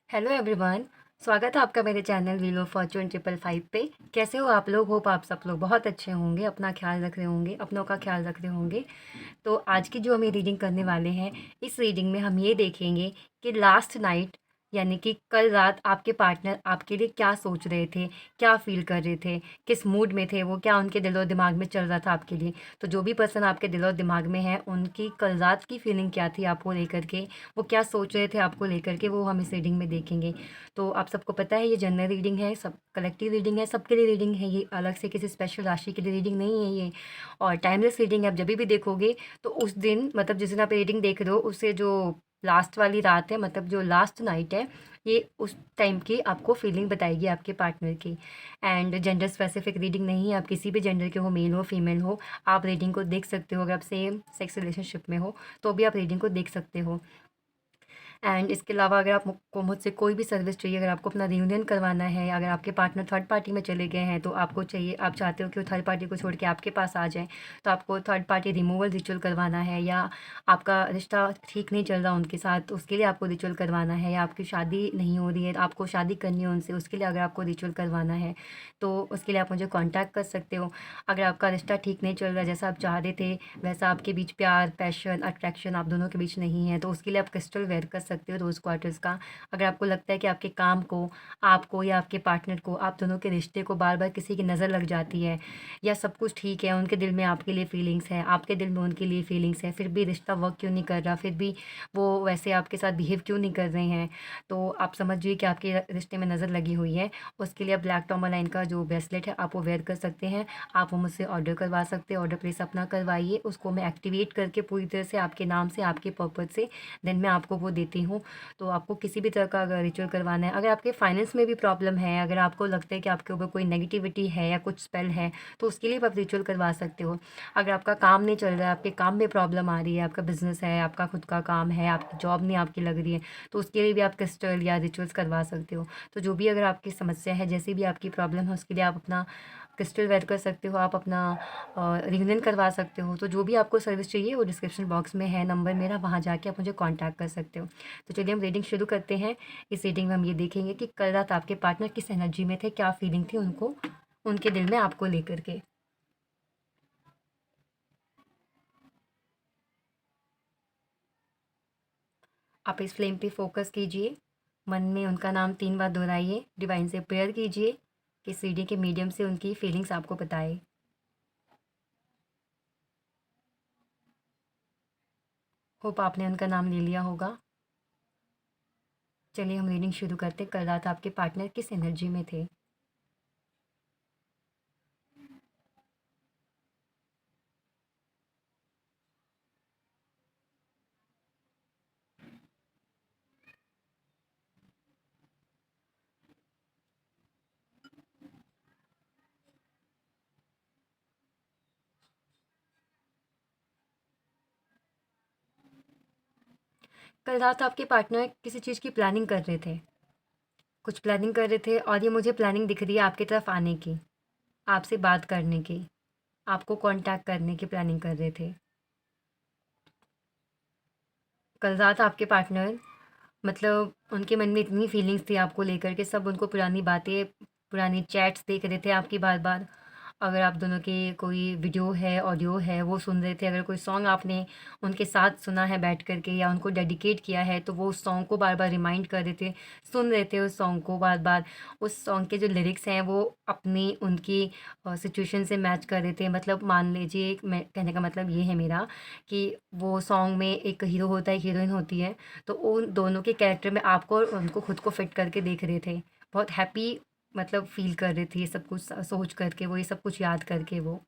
Hello everyone. स्वागत है आपका मेरे चैनल व्हील ऑफ फॉर्चून 555 पे। कैसे हो आप लोग? होप आप सब लोग बहुत अच्छे होंगे, अपना ख्याल रख रहे होंगे, अपनों का ख्याल रख रहे होंगे। तो आज की जो हम ये रीडिंग करने वाले हैं, इस रीडिंग में हम ये देखेंगे कि लास्ट नाइट यानी कि कल रात आपके पार्टनर आपके लिए क्या सोच रहे थे, क्या फ़ील कर रहे थे, किस मूड में थे वो, क्या उनके दिल और दिमाग में चल रहा था आपके लिए। तो जो भी पर्सन आपके दिल और दिमाग में है, उनकी कल रात की फीलिंग क्या थी आपको लेकर के, वो क्या सोच रहे थे आपको लेकर के, वो हम इस रीडिंग में देखेंगे। तो आप सबको पता है ये जनरल रीडिंग है, सब कलेक्टिव रीडिंग है, सबके लिए रीडिंग है, ये अलग से किसी स्पेशल राशि के लिए रीडिंग नहीं है ये। और टाइमलेस रीडिंग है, आप जब भी देखोगे तो उस दिन मतलब जिस दिन आप रीडिंग देख रहे हो उससे जो लास्ट वाली रात है, मतलब जो लास्ट नाइट है, ये उस टाइम की आपको फीलिंग बताएगी आपके पार्टनर की। एंड जेंडर स्पेसिफिक रीडिंग नहीं है, आप किसी भी जेंडर के हो, मेल हो फीमेल हो, आप रीडिंग को देख सकते हो। अगर आप सेम सेक्स रिलेशनशिप में हो तो भी आप रीडिंग को देख सकते हो। एंड इसके अलावा अगर आपको मुझसे कोई भी सर्विस चाहिए, अगर आपको अपना रियूनियन करवाना है, अगर आपके पार्टनर थर्ड पार्टी में चले गए हैं तो आपको चाहिए, आप चाहते हो कि वो थर्ड पार्टी को छोड़ के आपके पास आ जाए, तो आपको थर्ड पार्टी रिमूवल रिचुअल करवाना है, या आपका रिश्ता ठीक नहीं चल रहा उनके साथ तो उसके लिए आपको रिचुअल करवाना है, या आपकी शादी नहीं हो रही है, आपको शादी करनी है उनसे, उसके लिए अगर आपको रिचुअल करवाना है तो उसके लिए आप मुझे कॉन्टैक्ट कर सकते हो। अगर आपका रिश्ता ठीक नहीं चल रहा जैसा आप चाह रहे थे, वैसा आपके बीच प्यार, पैशन, अट्रैक्शन आप दोनों के बीच नहीं है, तो उसके लिए आप क्रिस्टल वेयर कर सकते हो रोज़ क्वार्टर्स का। अगर आपको लगता है कि आपके काम को, आपको या आपके पार्टनर को, आप दोनों के रिश्ते को बार बार किसी की नज़र लग जाती है, या सब कुछ ठीक है, उनके दिल में आपके लिए फीलिंग्स है, आपके दिल में उनके लिए फीलिंग्स है, फिर भी रिश्ता वर्क क्यों नहीं कर रहा, फिर भी वो वैसे आपके साथ बिहेव क्यों नहीं कर रहे हैं, तो आप समझिए कि आपके रिश्ते में नज़र लगी हुई है। उसके लिए आप ब्लैक टॉर्मालाइन का जो ब्रेसलेट है आप वो वेयर कर सकते हैं। आप वो मुझसे ऑर्डर करवा सकते हैं, ऑर्डर प्लेस अपना करवाइए, उसको मैं एक्टिवेट करके पूरी तरह से आपके नाम से, आपके पर्पज़ से देन मैं आपको वो देती हूँ। तो आपको किसी भी तरह का अगर रिचुअल करवाना है, अगर आपके फाइनेंस में भी प्रॉब्लम है, अगर आपको लगता है कि आपके ऊपर कोई नेगेटिविटी है या कुछ स्पेल है, तो उसके लिए भी आप रिचुअल करवा सकते हो। अगर आपका काम नहीं चल रहा है, आपके काम में प्रॉब्लम आ रही है, आपका बिजनेस है, आपका खुद का काम है, आपकी जॉब नहीं आपकी लग रही है, तो उसके लिए भी आप क्रिस्टल या रिचुअल्स करवा सकते हो। तो जो भी अगर आपकी समस्या है, जैसी भी आपकी प्रॉब्लम है, उसके लिए आप अपना क्रिस्टल वेयर कर सकते हो, आप अपना रियूनियन करवा सकते हो। तो जो भी आपको सर्विस चाहिए वो डिस्क्रिप्शन बॉक्स में है नंबर मेरा, वहाँ जाके आप मुझे कॉन्टैक्ट कर सकते हो। तो चलिए हम रीडिंग शुरू करते हैं। इस रीडिंग में हम ये देखेंगे कि कल रात आपके पार्टनर किस एनर्जी में थे, क्या फीलिंग थी उनको, उनके दिल में आपको लेकर के। आप इस फ्लेम पे फोकस कीजिए, मन में उनका नाम 3 बार दोहराइए, डिवाइन से प्रेयर कीजिए कि इस रीडिंग के मीडियम से उनकी फीलिंग्स आपको बताए। होप आपने उनका नाम ले लिया होगा। चलिए हम रीडिंग शुरू करते। कल रात आपके पार्टनर किस एनर्जी में थे। कल रात आपके पार्टनर किसी चीज़ की प्लानिंग कर रहे थे, कुछ प्लानिंग कर रहे थे, और ये मुझे प्लानिंग दिख रही है आपकी तरफ आने की, आपसे बात करने की, आपको कांटेक्ट करने की प्लानिंग कर रहे थे। कल रात आपके पार्टनर मतलब उनके मन में इतनी फीलिंग्स थी आपको लेकर के, सब उनको पुरानी बातें, पुरानी चैट्स देख रहे थे आपकी बार बार। अगर आप दोनों की कोई वीडियो है, ऑडियो है, वो सुन रहे थे, अगर कोई सॉन्ग आपने उनके साथ सुना है बैठ कर के या उनको डेडिकेट किया है, तो वो उस सॉन्ग को बार बार रिमाइंड कर रहे थे, सुन रहे थे उस सॉन्ग को बार बार। उस सॉन्ग के जो लिरिक्स हैं वो अपनी उनकी सिचुएशन से मैच कर रहे थे। मतलब मान लीजिए, मैं कहने का मतलब ये है मेरा कि वो सॉन्ग में एक हीरो होता है, एक हीरोइन होती है, तो उन दोनों के कैरेक्टर में आपको और उनको खुद को फिट करके देख रहे थे। बहुत हैप्पी मतलब फ़ील कर रहे थे ये सब कुछ सोच करके, वो ये सब कुछ याद करके वो।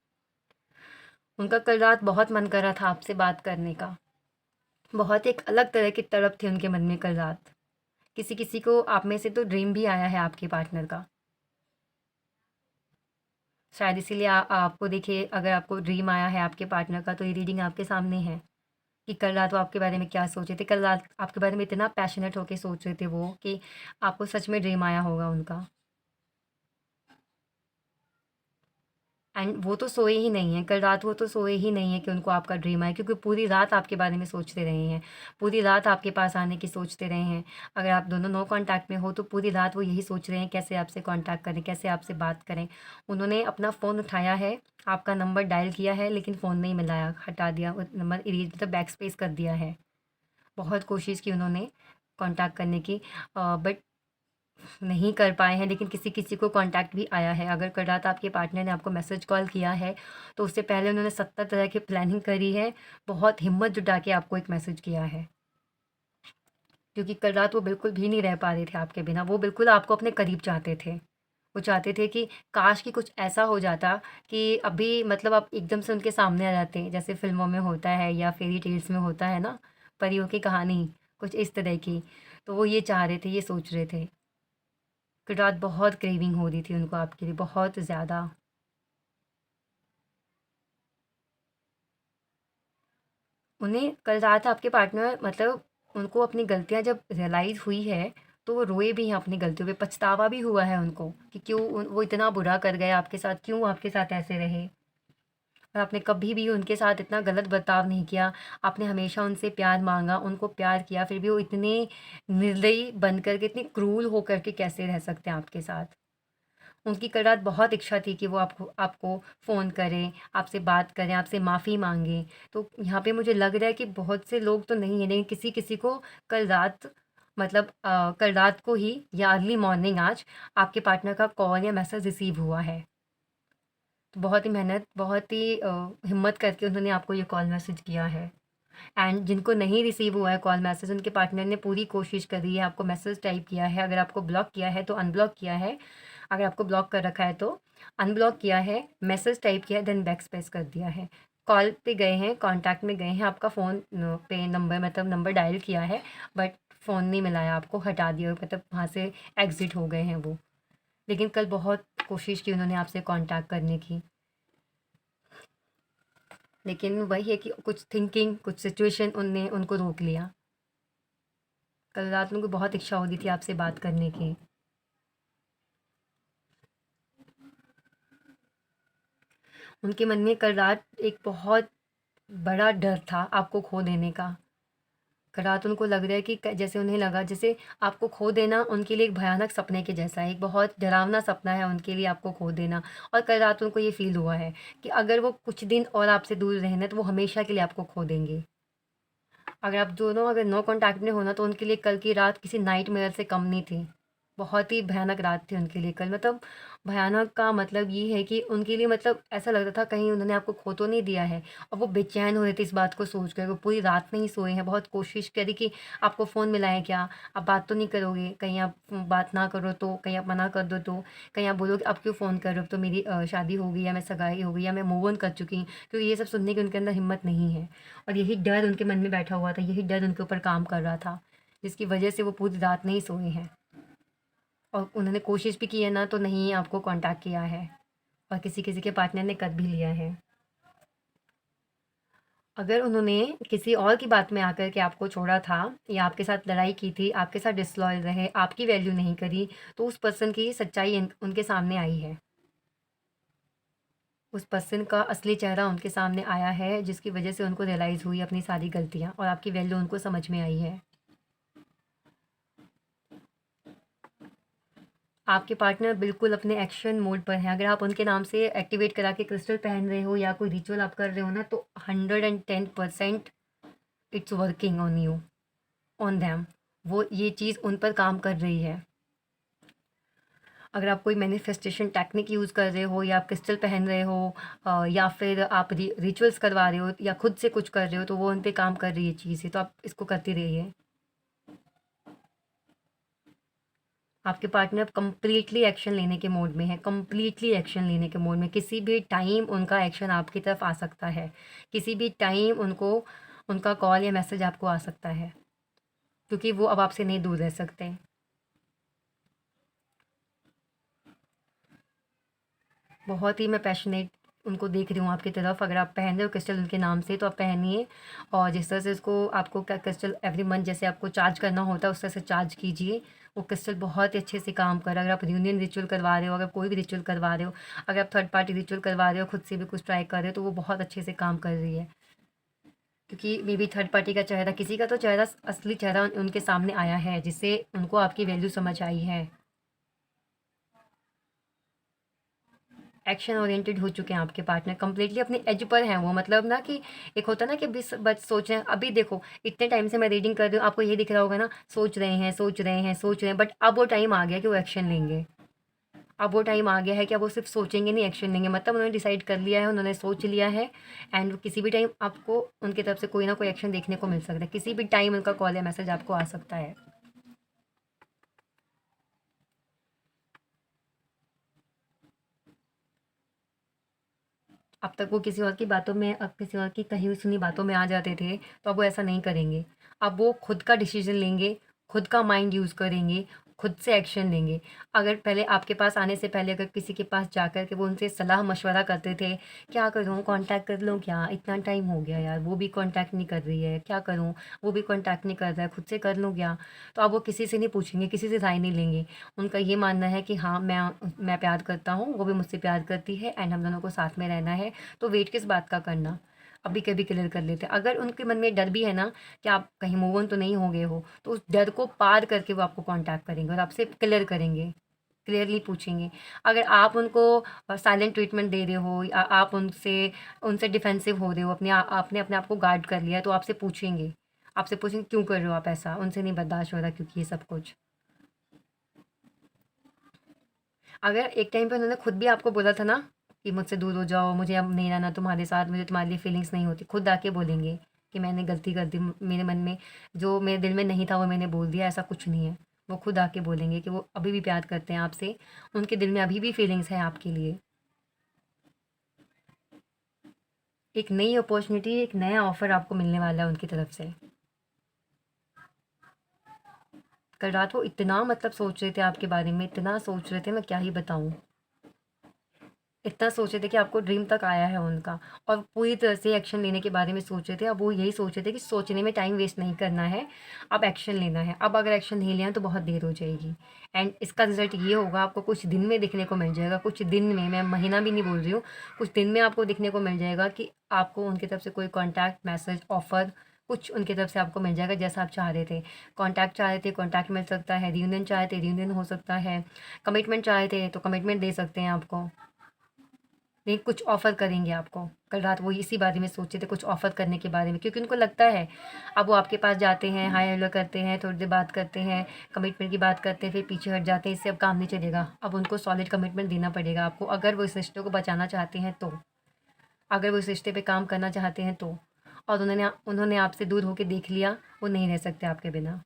उनका कल रात बहुत मन कर रहा था आपसे बात करने का। बहुत एक अलग तरह की तड़प थी उनके मन में कल रात। किसी-किसी को आप में से तो ड्रीम भी आया है आपके पार्टनर का। शायद इसीलिए आपको देखिए, अगर आपको ड्रीम आया है आपके पार्टनर का तो ये रीडिंग आपके सामने है कि कल रात वो आपके बारे में क्या सोच रहे थे। कल रात आपके बारे में इतना पैशनेट होके सोच रहे थे वो कि आपको सच में ड्रीम आया होगा उनका। एंड वो तो सोए ही नहीं हैं, कल रात वो तो सोए ही नहीं हैं कि उनको आपका ड्रीम आए, क्योंकि पूरी रात आपके बारे में सोचते रहे हैं, पूरी रात आपके पास आने की सोचते रहे हैं। अगर आप दोनों नो कॉन्टैक्ट में हो तो पूरी रात वो यही सोच रहे हैं कैसे आपसे कॉन्टैक्ट करें, कैसे आपसे बात करें। उन्होंने अपना फ़ोन उठाया है, आपका नंबर डायल किया है, लेकिन फ़ोन नहीं मिलाया, हटा दिया, वो नंबर इरेज मतलब बैक स्पेस कर दिया है। बहुत कोशिश की उन्होंने कॉन्टैक्ट करने की, बट नहीं कर पाए हैं, लेकिन किसी-किसी को कॉन्टैक्ट भी आया है। अगर कल रात आपके पार्टनर ने आपको मैसेज कॉल किया है, तो उससे पहले उन्होंने 70 तरह की प्लानिंग करी है, बहुत हिम्मत जुटा के आपको एक मैसेज किया है। क्योंकि कल रात वो बिल्कुल भी नहीं रह पा रहे थे आपके बिना, वो बिल्कुल आपको अपने करीब चाहते थे। वो चाहते थे कि काश कि कुछ ऐसा हो जाता कि अभी मतलब आप एकदम से उनके सामने आ जाते, जैसे फ़िल्मों में होता है या फेयरी टेल्स में होता है ना, परियों की कहानी, कुछ इस तरह की। तो वो ये चाह रहे थे, ये सोच रहे थे। कल रात बहुत क्रेविंग हो रही थी उनको आपके लिए, बहुत ज़्यादा। उन्हें कल रात आपके पार्टनर मतलब उनको अपनी गलतियाँ जब रियलाइज़ हुई है, तो वो रोए भी हैं अपनी गलतियों पे, पछतावा भी हुआ है उनको कि क्यों वो इतना बुरा कर गए आपके साथ, क्यों आपके साथ ऐसे रहे। और आपने कभी भी उनके साथ इतना गलत बर्ताव नहीं किया, आपने हमेशा उनसे प्यार माँगा, उनको प्यार किया, फिर भी वो इतने निर्दयी बन कर के, इतने क्रूर होकर के कैसे रह सकते हैं आपके साथ। उनकी कल रात बहुत इच्छा थी कि वो आपको आपको फ़ोन करें, आपसे बात करें, आपसे माफ़ी माँगें। तो यहाँ पे मुझे लग रहा है कि बहुत से लोग तो नहीं हैं, लेकिन किसी-किसी को कल रात मतलब कल रात को ही या अर्ली मॉर्निंग आज आपके पार्टनर का कॉल या मैसेज रिसीव हुआ है। तो बहुत ही मेहनत, बहुत ही हिम्मत करके उन्होंने आपको ये कॉल मैसेज किया है। एंड जिनको नहीं रिसीव हुआ है कॉल मैसेज, उनके पार्टनर ने पूरी कोशिश करी है, आपको मैसेज टाइप किया है, अगर आपको ब्लॉक किया है तो अनब्लॉक किया है, अगर आपको ब्लॉक कर रखा है तो अनब्लॉक किया है, मैसेज टाइप किया है, देन बैक स्पेस कर दिया है। कॉल पे गए हैं, कॉन्टैक्ट में गए हैं, आपका फ़ोन पे नंबर मतलब नंबर डायल किया है, बट फ़ोन नहीं मिलाया आपको, हटा दिया, मतलब वहाँ से एग्ज़िट हो गए हैं वो। लेकिन कल बहुत कोशिश की उन्होंने आपसे कॉन्टैक्ट करने की, लेकिन वही है कि कुछ थिंकिंग, कुछ सिचुएशन उनने उनको रोक लिया। कल रात उनको बहुत इच्छा हो रही थी आपसे बात करने की। उनके मन में कल रात एक बहुत बड़ा डर था आपको खो देने का। कल रात उनको लग रहा है कि जैसे उन्हें लगा जैसे आपको खो देना उनके लिए एक भयानक सपने के जैसा है, एक बहुत डरावना सपना है उनके लिए आपको खो देना। और कल रात उनको ये फ़ील हुआ है कि अगर वो कुछ दिन और आपसे दूर रहे ना, तो वो हमेशा के लिए आपको खो देंगे। अगर आप दोनों अगर नो कॉन्टैक्ट में हो ना, तो उनके लिए कल की रात किसी नाइटमेयर से कम नहीं थी। बहुत ही भयानक रात थी उनके लिए कल, मतलब भयानक का मतलब ये है कि उनके लिए मतलब ऐसा लग रहा था कहीं उन्होंने आपको खो तो नहीं दिया है, और वो बेचैन हो रहे थे इस बात को सोच कर, वो पूरी रात नहीं सोए हैं, बहुत कोशिश करी कि आपको फ़ोन मिलाएँ क्या? आप बात तो नहीं करोगे? कहीं आप बात ना करो तो, कहीं आप मना कर दो तो, कहीं आप बोलो कि आप क्यों फ़ोन कर रहे हो? अब तो मेरी शादी हो गई, या मैं सगाई हो गई, या मैं मूव ऑन कर चुकी हूँ। क्योंकि ये सब सुनने की उनके अंदर हिम्मत नहीं है। और यही डर उनके मन में बैठा हुआ था, यही डर उनके ऊपर काम कर रहा था, जिसकी वजह से वो पूरी रात नहीं सोए हैं। और उन्होंने कोशिश भी की है ना, तो नहीं आपको कॉन्टैक्ट किया है, और किसी-किसी के पार्टनर ने कर भी लिया है। अगर उन्होंने किसी और की बात में आकर के आपको छोड़ा था, या आपके साथ लड़ाई की थी, आपके साथ डिसलॉयल रहे, आपकी वैल्यू नहीं करी, तो उस पर्सन की सच्चाई उनके सामने आई है। उस पर्सन का असली चेहरा उनके सामने आया है, जिसकी वजह से उनको रियलाइज़ हुई अपनी सारी गलतियाँ, और आपकी वैल्यू उनको समझ में आई है। आपके पार्टनर बिल्कुल अपने एक्शन मोड पर हैं। अगर आप उनके नाम से एक्टिवेट करा के क्रिस्टल पहन रहे हो या कोई रिचुअल आप कर रहे हो ना, तो 110% it's working on you, on them. वो ये चीज़ उन पर काम कर रही है। अगर आप कोई मैनिफेस्टेशन टेक्निक यूज़ कर रहे हो, या आप क्रिस्टल पहन रहे हो, या फिर आप रिचुअल्स करवा रहे हो, या खुद से कुछ कर रहे हो, तो वो उन पे काम कर रही है चीज़ें, तो आप इसको करते रहिए। आपके पार्टनर कंप्लीटली एक्शन लेने के मोड में है, कंप्लीटली एक्शन लेने के मोड में, किसी भी टाइम उनका एक्शन आपकी तरफ आ सकता है, किसी भी टाइम उनको उनका कॉल या मैसेज आपको आ सकता है, क्योंकि वो अब आपसे नहीं दूर रह सकते। बहुत ही मैं पैशनेट उनको देख रही हूँ आपकी तरफ, अगर आप पहन रहे हो क्रिस्टल उनके नाम से तो आप पहनिए। और जिस तरह से इसको आपको क्या क्रिस्टल एवरी मंथ जैसे आपको चार्ज करना होता है उस तरह से चार्ज कीजिए। वो क्रिस्टल बहुत ही अच्छे से काम कर रहा है। अगर आप रियूनियन रिचुअल करवा रहे हो, अगर कोई भी रिचुअल करवा रहे हो, अगर आप थर्ड पार्टी रिचुअल करवा रहे हो, खुद से भी कुछ ट्राई कर रहे हो, तो वो बहुत अच्छे से काम कर रही है। क्योंकि मे बी थर्ड पार्टी का चेहरा, किसी का तो चेहरा, असली चेहरा उनके सामने आया है जिससे उनको आपकी वैल्यू समझ आई है। एक्शन ओरिएंटेड हो चुके हैं आपके पार्टनर, कंप्लीटली अपने एज पर हैं वो। मतलब ना कि एक होता है ना कि बस बस सोच रहे हैं। अभी देखो इतने टाइम से मैं रीडिंग कर रही हूँ, आपको ये दिख रहा होगा ना, सोच रहे हैं सोच रहे हैं सोच रहे हैं, बट अब वो टाइम आ गया कि वो एक्शन लेंगे। अब वो टाइम आ गया है कि अब वो सिर्फ सोचेंगे नहीं, एक्शन लेंगे। मतलब उन्होंने डिसाइड कर लिया है, उन्होंने सोच लिया है। एंड किसी भी टाइम आपको उनकी तरफ से कोई ना कोई एक्शन देखने को मिल सकता है। किसी भी टाइम उनका कॉल या मैसेज आपको आ सकता है। अब तक वो किसी और की बातों में, अब किसी और की कही हुई सुनी बातों में आ जाते थे, तो अब वो ऐसा नहीं करेंगे। अब वो खुद का डिसीजन लेंगे, खुद का माइंड यूज़ करेंगे, खुद से एक्शन लेंगे। अगर पहले आपके पास आने से पहले अगर किसी के पास जाकर के वो उनसे सलाह मशवरा करते थे, क्या करूँ, कांटेक्ट कर लूँ क्या, इतना टाइम हो गया यार, वो भी कांटेक्ट नहीं कर रही है, क्या करूँ, वो भी कांटेक्ट नहीं कर रहा है, खुद से कर लूँ क्या। तो अब वो किसी से नहीं पूछेंगे, किसी से राय नहीं लेंगे। उनका ये मानना है कि हाँ, मैं प्यार करता हूँ, वो भी मुझसे प्यार करती है, एंड हम दोनों को साथ में रहना है। तो वेट किस बात का करना, अभी कभी क्लियर कर लेते। अगर उनके मन में डर भी है ना कि आप कहीं मूव ऑन तो नहीं हो गए हो, तो उस डर को पार करके वो आपको कांटेक्ट करेंगे और आपसे क्लियर करेंगे, क्लियरली पूछेंगे। अगर आप उनको साइलेंट ट्रीटमेंट दे रहे हो या आप उनसे उनसे डिफेंसिव हो रहे हो, आपने अपने आप को गार्ड कर लिया है, तो आपसे पूछेंगे क्यों कर रहे हो आप ऐसा, उनसे नहीं बर्दाश्त हो रहा क्योंकि ये सब कुछ। अगर एक टाइम पे उन्होंने खुद भी आपको बोला था ना कि मुझसे दूर हो जाओ, मुझे अब नहीं रहना तुम्हारे साथ, मुझे तुम्हारे लिए फीलिंग्स नहीं होती, खुद आके बोलेंगे कि मैंने गलती कर दी, मेरे मन में जो मेरे दिल में नहीं था वो मैंने बोल दिया, ऐसा कुछ नहीं है। वो खुद आके बोलेंगे कि वो अभी भी प्यार करते हैं आपसे, उनके दिल में अभी भी फीलिंग्स हैं आपके लिए। एक नई अपॉर्चुनिटी, एक नया ऑफ़र आपको मिलने वाला है उनकी तरफ से। कल रात वो इतना मतलब सोच रहे थे आपके बारे में, इतना सोच रहे थे, मैं क्या ही बताऊँ। इतना सोच रहे थे कि आपको ड्रीम तक आया है उनका, और पूरी तरह से एक्शन लेने के बारे में सोच रहे थे। अब वो यही सोच रहे थे कि सोचने में टाइम वेस्ट नहीं करना है, अब एक्शन लेना है। अब अगर एक्शन नहीं लिया तो बहुत देर हो जाएगी, एंड इसका रिज़ल्ट ये होगा, आपको कुछ दिन में देखने को मिल जाएगा। कुछ दिन में, मैं महीना भी नहीं बोल रही हूँ, कुछ दिन में आपको देखने को मिल जाएगा कि आपको उनकी तरफ से कोई कॉन्टैक्ट, मैसेज, ऑफ़र कुछ उनकी तरफ से आपको मिल जाएगा जैसा आप चाह रहे थे। कॉन्टैक्ट चाह रहे थे, कॉन्टैक्ट मिल सकता है। रियूनियन चाह रहे थे, रियूनियन हो सकता है। कमिटमेंट चाह रहे थे तो कमिटमेंट दे सकते हैं आपको। नहीं, कुछ ऑफ़र करेंगे आपको। कल रात वो इसी बारे में सोचे थे, कुछ ऑफ़र करने के बारे में, क्योंकि उनको लगता है अब वो आपके पास जाते हैं, हाय हेलो करते हैं, थोड़ी देर बात करते हैं, कमिटमेंट की बात करते हैं, फिर पीछे हट जाते हैं। इससे अब काम नहीं चलेगा। अब उनको सॉलिड कमिटमेंट देना पड़ेगा आपको, अगर वो इस रिश्ते को बचाना चाहते हैं तो। अगर वो इस रिश्ते पे काम करना चाहते हैं तो। और उन्होंने आपसे दूर होके देख लिया, वो नहीं रह सकते आपके बिना।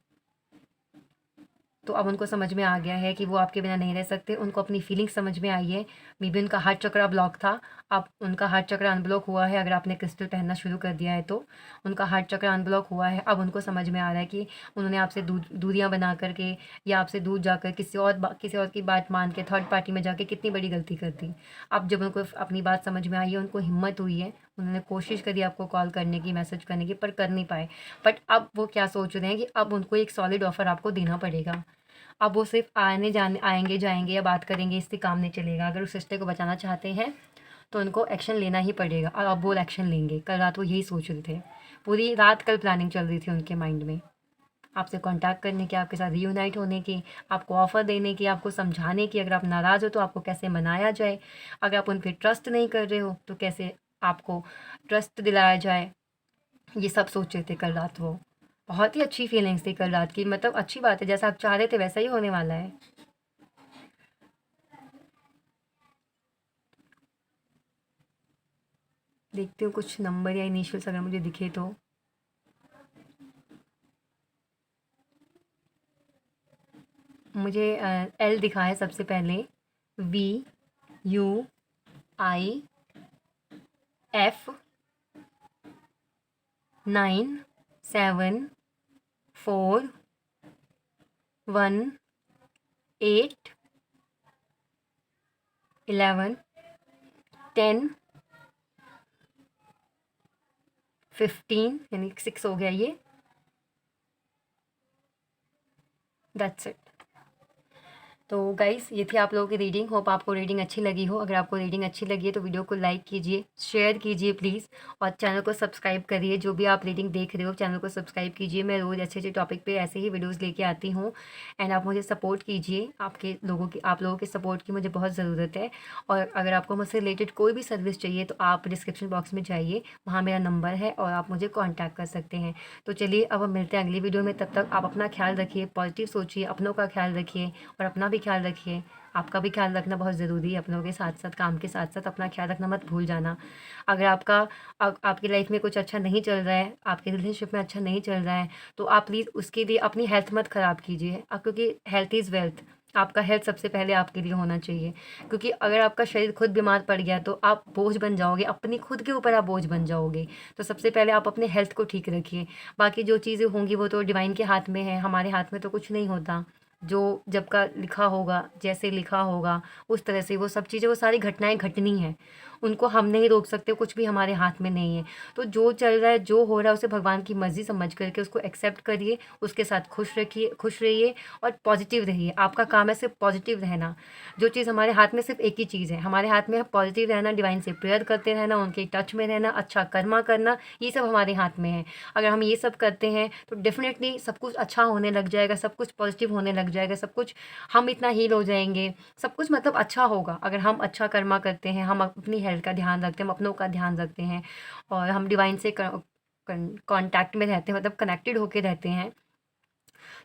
तो अब उनको समझ में आ गया है कि वो आपके बिना नहीं रह सकते। उनको अपनी फीलिंग्स समझ में आई है। मे बी उनका हार्ट चक्रा ब्लॉक था, अब उनका हार्ट चक्रा अनब्लॉक हुआ है। अगर आपने क्रिस्टल पहनना शुरू कर दिया है तो उनका हार्ट चक्रा अनब्लॉक हुआ है। अब उनको समझ में आ रहा है कि उन्होंने आपसे दूरियाँ बना करके या आपसे दूर जाकर किसी और की बात मान के थर्ड पार्टी में जाके कितनी बड़ी गलती कर दी। अब जब उनको अपनी बात समझ में आई है, उनको हिम्मत हुई है, उन्होंने कोशिश करी आपको कॉल करने की, मैसेज करने की, पर कर नहीं पाए। बट अब वो क्या सोच रहे हैं कि अब उनको एक सॉलिड ऑफ़र आपको देना पड़ेगा। अब वो सिर्फ़ आने जाने, आएँगे जाएँगे या बात करेंगे, इससे काम नहीं चलेगा। अगर उस रिश्ते को बचाना चाहते हैं तो उनको एक्शन लेना ही पड़ेगा, और अब वो एक्शन लेंगे। कल रात वो यही सोच रहे थे। पूरी रात कल प्लानिंग चल रही थी उनके माइंड में। आपसे कॉन्टैक्ट करने की, आपके साथ रियूनाइट होने की, आपको ऑफ़र देने की, आपको समझाने की, अगर आप नाराज़ हो तो आपको कैसे मनाया जाए, अगर आप उन पे ट्रस्ट नहीं कर रहे हो तो कैसे आपको ट्रस्ट दिलाया जाए। ये सब सोच रहे थे कल रात वो। बहुत ही अच्छी फीलिंग्स थी कल रात की, मतलब अच्छी बात है, जैसा आप चाह रहे थे वैसा ही होने वाला है। देखती हूँ कुछ नंबर या इनिशियल्स अगर मुझे दिखे तो। मुझे एल दिखा है सबसे पहले, वी, यू, आई, एफ, 9, 7, 4, 1, 8, 11, 10, 15 यानी 6 हो गया ये। That's it. तो गाइस ये थी आप लोगों की रीडिंग। होप आपको रीडिंग अच्छी लगी हो। अगर आपको रीडिंग अच्छी लगी है तो वीडियो को लाइक कीजिए, शेयर कीजिए प्लीज़, और चैनल को सब्सक्राइब करिए। जो भी आप रीडिंग देख रहे हो चैनल को सब्सक्राइब कीजिए। मैं रोज़ अच्छे अच्छे टॉपिक पे ऐसे ही वीडियोस लेके आती हूँ, एंड आप मुझे सपोर्ट कीजिए। आप लोगों के सपोर्ट की मुझे बहुत ज़रूरत है। और अगर आपको मुझसे रिलेटेड कोई भी सर्विस चाहिए तो आप डिस्क्रिप्शन बॉक्स में जाइए, वहाँ मेरा नंबर है और आप मुझे कॉन्टैक्ट कर सकते हैं। तो चलिए अब हम मिलते हैं अगली वीडियो में। तब तक आप अपना ख्याल रखिए, पॉजिटिव सोचिए, अपनों का ख्याल रखिए और अपना भी ख्याल रखिए। आपका भी ख्याल रखना बहुत ज़रूरी है। अपनों के साथ साथ, काम के साथ साथ अपना ख्याल रखना मत भूल जाना। अगर आपकी लाइफ में कुछ अच्छा नहीं चल रहा है, आपके रिलेशनशिप में अच्छा नहीं चल रहा है, तो आप प्लीज़ उसके लिए अपनी हेल्थ मत ख़राब कीजिए, क्योंकि हेल्थ इज़ वेल्थ। आपका हेल्थ सबसे पहले आपके लिए होना चाहिए, क्योंकि अगर आपका शरीर खुद बीमार पड़ गया तो आप बोझ बन जाओगे, अपनी खुद के ऊपर आप बोझ बन जाओगे। तो सबसे पहले आप अपने हेल्थ को ठीक रखिए। बाकी जो चीज़ें होंगी वो तो डिवाइन के हाथ में है, हमारे हाथ में तो कुछ नहीं होता। जो जब का लिखा होगा, जैसे लिखा होगा उस तरह से वो सब चीज़ें, वो सारी घटनाएँ घटनी हैं। उनको हम नहीं रोक सकते, कुछ भी हमारे हाथ में नहीं है। तो जो चल रहा है, जो हो रहा है, उसे भगवान की मर्ज़ी समझ करके उसको एक्सेप्ट करिए, उसके साथ खुश रहिए और पॉज़िटिव रहिए। आपका काम है सिर्फ़ पॉज़िटिव रहना। जो चीज़ हमारे हाथ में, सिर्फ़ एक ही चीज़ है हमारे हाथ में, है पॉज़िटिव रहना, डिवाइन से प्रेयर करते रहना, उनके टच में रहना, अच्छा कर्मा करना, ये सब हमारे हाथ में है। अगर हम ये सब करते हैं तो डेफ़िनेटली सब कुछ अच्छा होने लग जाएगा, सब कुछ पॉज़िटिव होने लग जाएगा, सब कुछ, हम इतना हील हो जाएँगे, सब कुछ मतलब अच्छा होगा। अगर हम अच्छा कर्मा करते हैं, हम अपनी हेल्थ का ध्यान रखते हैं, हम अपनों का ध्यान रखते हैं और हम डिवाइन से कॉन्टैक्ट में रहते हैं, मतलब कनेक्टेड होके रहते हैं,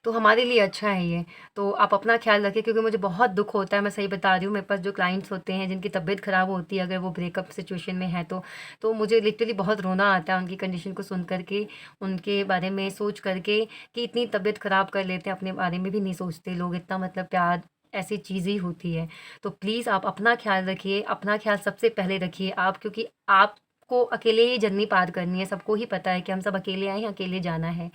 तो हमारे लिए अच्छा है ये। तो आप अपना ख़्याल रखिए, क्योंकि मुझे बहुत दुःख होता है, मैं सही बता रही हूँ। मेरे पास जो क्लाइंट्स होते हैं जिनकी तबीयत ख़राब होती है, अगर वो ब्रेकअप सिचुएशन में है तो मुझे लिटरली बहुत रोना आता है उनकी कंडीशन को सुन कर के, उनके बारे में सोच कर के, कि इतनी तबीयत ख़राब कर लेते हैं, अपने बारे में भी नहीं सोचते लोग। इतना मतलब प्यार, ऐसी चीज़ ही होती है। तो प्लीज़ आप अपना ख़्याल रखिए, अपना ख़्याल सबसे पहले रखिए आप, क्योंकि आपको अकेले ही जर्नी पार करनी है। सबको ही पता है कि हम सब अकेले आए हैं, अकेले जाना है।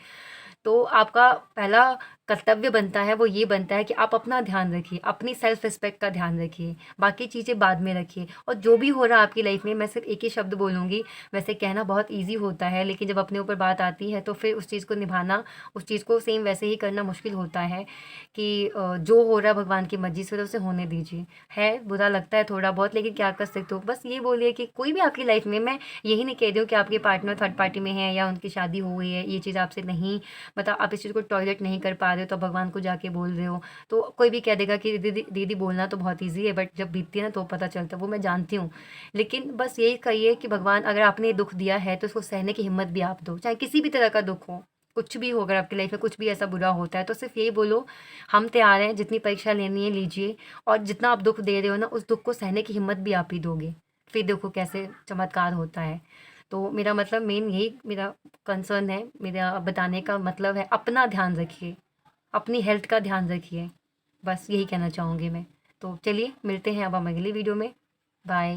तो आपका पहला कर्तव्य बनता है, वो ये बनता है कि आप अपना ध्यान रखिए, अपनी सेल्फ रिस्पेक्ट का ध्यान रखिए, बाकी चीज़ें बाद में रखिए। और जो भी हो रहा है आपकी लाइफ में, मैं सिर्फ एक ही शब्द बोलूँगी, वैसे कहना बहुत ईज़ी होता है, लेकिन जब अपने ऊपर बात आती है तो फिर उस चीज़ को निभाना, उस चीज़ को सेम वैसे ही करना मुश्किल होता है। कि जो हो रहा है भगवान की मर्ज़ी से, तो उसे होने दीजिए। है बुरा लगता है थोड़ा बहुत, लेकिन क्या कर सकते हो। बस ये बोलिए कि कोई भी आपकी लाइफ में, मैं यही नहीं कह रही हूँ कि आपके पार्टनर थर्ड पार्टी में है या उनकी शादी हो गई है, ये चीज़ आपसे नहीं, मतलब आप इस चीज़ को टॉलरेट नहीं कर पा रहे हो तो भगवान को जाके बोल रहे हो। तो कोई भी कह देगा कि दीदी दीदी बोलना तो बहुत ईज़ी है, बट जब बीतती है ना तो पता चलता है, वो मैं जानती हूँ। लेकिन बस यही कहिए कि भगवान, अगर आपने दुःख दिया है तो उसको सहने की हिम्मत भी आप दो, चाहे किसी भी तरह का दुःख हो। कुछ भी हो, अगर आपकी लाइफ में कुछ भी ऐसा बुरा होता है तो सिर्फ़ यही बोलो, हम तैयार हैं, जितनी परीक्षा लेनी है लीजिए, और जितना आप दुःख दे रहे हो ना, उस दुःख को सहने की हिम्मत भी आप ही दोगे। फिर देखो कैसे चमत्कार होता है। तो मेरा मतलब मेन यही मेरा कंसर्न है, मेरा बताने का मतलब है, अपना ध्यान रखिए, अपनी हेल्थ का ध्यान रखिए। बस यही कहना चाहूँगी मैं। तो चलिए मिलते हैं अब हम अगली वीडियो में। बाय।